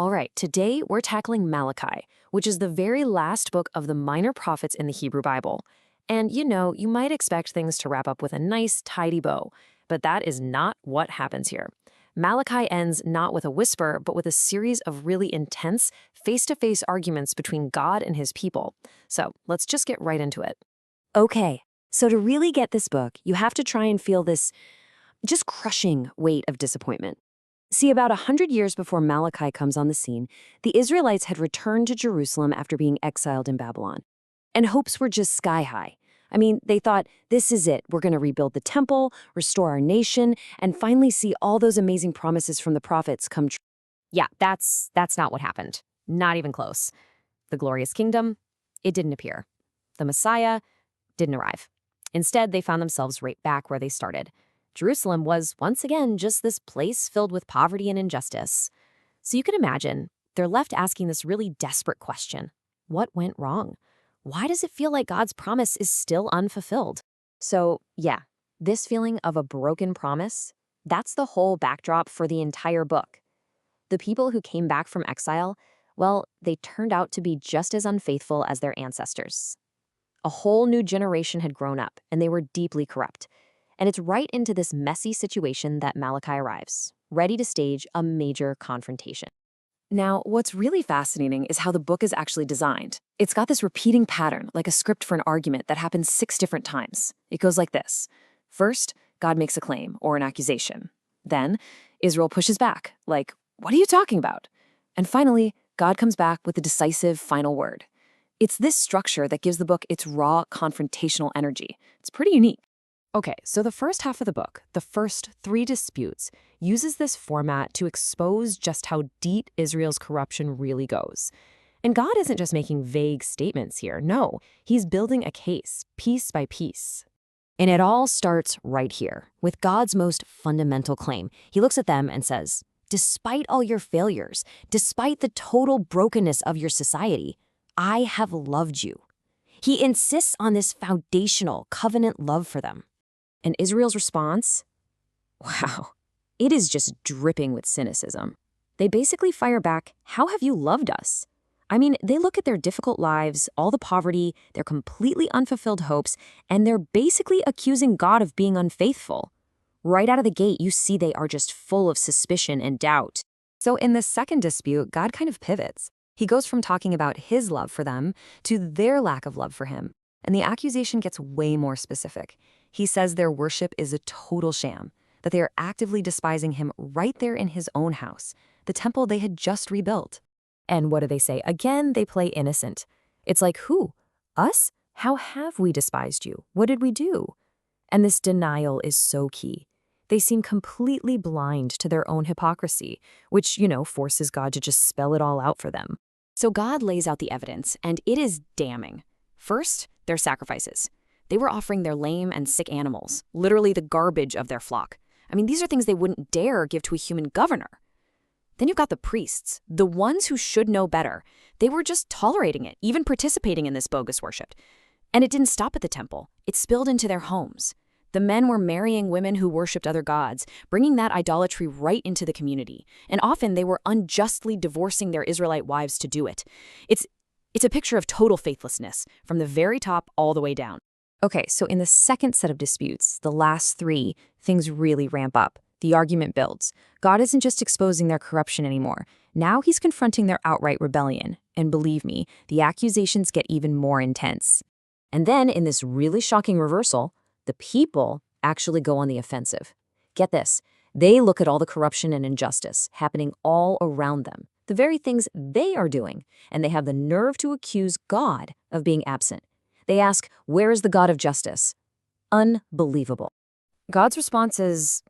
All right, today we're tackling Malachi, which is the very last book of the minor prophets in the Hebrew Bible. And you might expect things to wrap up with a nice, tidy bow, but that is not what happens here. Malachi ends not with a whisper, but with a series of really intense, face-to-face arguments between God and his people. So let's just get right into it. Okay, so to really get this book, you have to try and feel this just crushing weight of disappointment. See, about 100 years before Malachi comes on the scene, the Israelites had returned to Jerusalem after being exiled in Babylon. And hopes were just sky high. I mean, they thought, this is it. We're going to rebuild the temple, restore our nation, and finally see all those amazing promises from the prophets come true. Yeah, that's not what happened. Not even close. The glorious kingdom, it didn't appear. The Messiah didn't arrive. Instead, they found themselves right back where they started. Jerusalem was, once again, just this place filled with poverty and injustice. So you can imagine, they're left asking this really desperate question. What went wrong? Why does it feel like God's promise is still unfulfilled? So, yeah, this feeling of a broken promise, that's the whole backdrop for the entire book. The people who came back from exile, well, they turned out to be just as unfaithful as their ancestors. A whole new generation had grown up, and they were deeply corrupt. And it's right into this messy situation that Malachi arrives, ready to stage a major confrontation. Now, what's really fascinating is how the book is actually designed. It's got this repeating pattern, like a script for an argument that happens 6 different times. It goes like this. First, God makes a claim or an accusation. Then, Israel pushes back, like, what are you talking about? And finally, God comes back with the decisive final word. It's this structure that gives the book its raw, confrontational energy. It's pretty unique. Okay, so the first half of the book, the first 3 disputes, uses this format to expose just how deep Israel's corruption really goes. And God isn't just making vague statements here. No, he's building a case, piece by piece. And it all starts right here, with God's most fundamental claim. He looks at them and says, despite all your failures, despite the total brokenness of your society, I have loved you. He insists on this foundational covenant love for them. And Israel's response? Wow, it is just dripping with cynicism. They basically fire back, how have you loved us? I mean, they look at their difficult lives, all the poverty, their completely unfulfilled hopes, and they're basically accusing God of being unfaithful. Right out of the gate, you see they are just full of suspicion and doubt. So in the second dispute, God kind of pivots. He goes from talking about his love for them to their lack of love for him. And the accusation gets way more specific. He says their worship is a total sham, that they are actively despising him right there in his own house, the temple they had just rebuilt. And what do they say? Again, they play innocent. It's like, who? Us? How have we despised you? What did we do? And this denial is so key. They seem completely blind to their own hypocrisy, which, forces God to just spell it all out for them. So God lays out the evidence, and it is damning. First, their sacrifices. They were offering their lame and sick animals, literally the garbage of their flock. I mean, these are things they wouldn't dare give to a human governor. Then you've got the priests, the ones who should know better. They were just tolerating it, even participating in this bogus worship. And it didn't stop at the temple. It spilled into their homes. The men were marrying women who worshipped other gods, bringing that idolatry right into the community. And often they were unjustly divorcing their Israelite wives to do it. It's a picture of total faithlessness, from the very top all the way down. Okay, so in the second set of disputes, the last 3, things really ramp up. The argument builds. God isn't just exposing their corruption anymore. Now he's confronting their outright rebellion. And believe me, the accusations get even more intense. And then, in this really shocking reversal, the people actually go on the offensive. Get this. They look at all the corruption and injustice happening all around them, the very things they are doing, and they have the nerve to accuse God of being absent. They ask, where is the God of justice? Unbelievable. God's response is,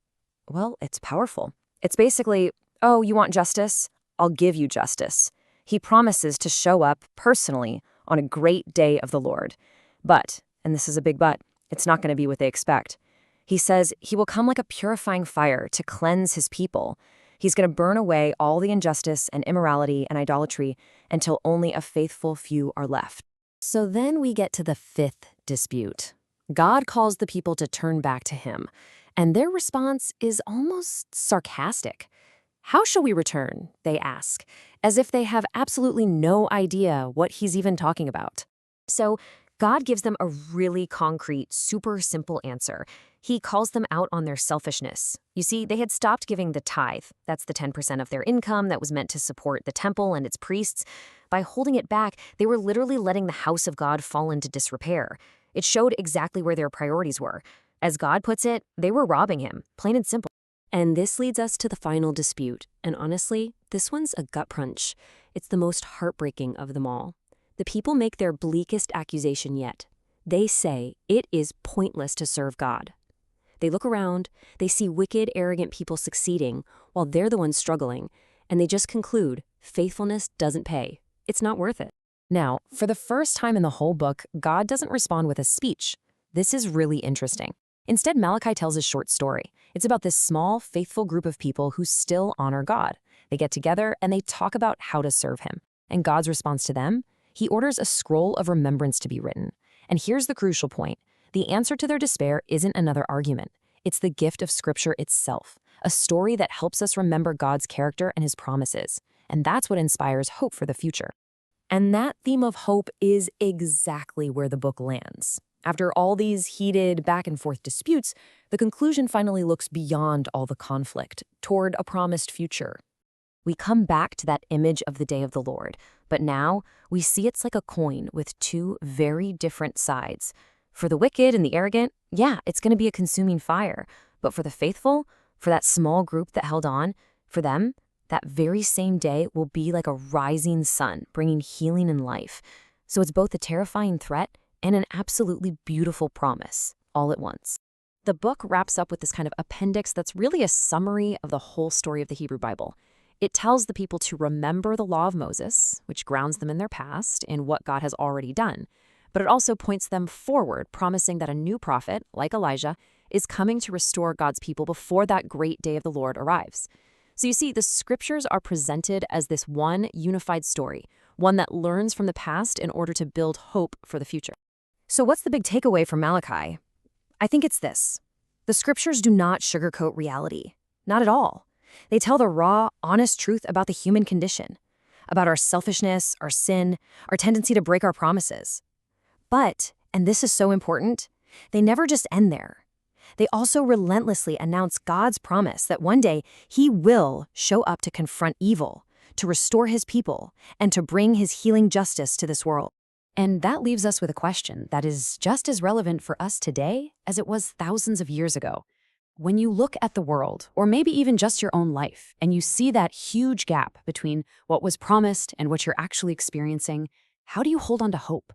well, it's powerful. It's basically, oh, you want justice? I'll give you justice. He promises to show up personally on a great day of the Lord. But, and this is a big but, it's not going to be what they expect. He says he will come like a purifying fire to cleanse his people. He's going to burn away all the injustice and immorality and idolatry until only a faithful few are left. So then we get to the 5th dispute. God calls the people to turn back to him, and their response is almost sarcastic. How shall we return? They ask, as if they have absolutely no idea what he's even talking about. So, God gives them a really concrete, super simple answer. He calls them out on their selfishness. You see, they had stopped giving the tithe. That's the 10% of their income that was meant to support the temple and its priests. By holding it back, they were literally letting the house of God fall into disrepair. It showed exactly where their priorities were. As God puts it, they were robbing him, plain and simple. And this leads us to the final dispute. And honestly, this one's a gut punch. It's the most heartbreaking of them all. The people make their bleakest accusation yet. They say it is pointless to serve God. They look around, they see wicked, arrogant people succeeding while they're the ones struggling, and they just conclude faithfulness doesn't pay. It's not worth it. Now, for the first time in the whole book, God doesn't respond with a speech. This is really interesting. Instead, Malachi tells a short story. It's about this small, faithful group of people who still honor God. They get together and they talk about how to serve him. And God's response to them? He orders a scroll of remembrance to be written. And here's the crucial point. The answer to their despair isn't another argument. It's the gift of Scripture itself, a story that helps us remember God's character and his promises. And that's what inspires hope for the future. And that theme of hope is exactly where the book lands. After all these heated back-and-forth disputes, the conclusion finally looks beyond all the conflict, toward a promised future. We come back to that image of the day of the Lord, but now we see it's like a coin with two very different sides. For the wicked and the arrogant, yeah, it's going to be a consuming fire. But for the faithful, for that small group that held on, for them, that very same day will be like a rising sun, bringing healing and life. So it's both a terrifying threat and an absolutely beautiful promise, all at once. The book wraps up with this kind of appendix that's really a summary of the whole story of the Hebrew Bible. It tells the people to remember the law of Moses, which grounds them in their past and what God has already done. But it also points them forward, promising that a new prophet, like Elijah, is coming to restore God's people before that great day of the Lord arrives. So you see, the scriptures are presented as this one unified story, one that learns from the past in order to build hope for the future. So what's the big takeaway from Malachi? I think it's this. The scriptures do not sugarcoat reality. Not at all. They tell the raw, honest truth about the human condition, about our selfishness, our sin, our tendency to break our promises. But, and this is so important, they never just end there. They also relentlessly announce God's promise that one day he will show up to confront evil, to restore his people, and to bring his healing justice to this world. And that leaves us with a question that is just as relevant for us today as it was thousands of years ago. When you look at the world, or maybe even just your own life, and you see that huge gap between what was promised and what you're actually experiencing, how do you hold on to hope?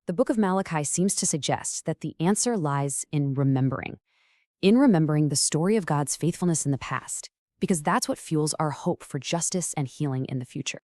The book of Malachi seems to suggest that the answer lies in remembering the story of God's faithfulness in the past, because that's what fuels our hope for justice and healing in the future.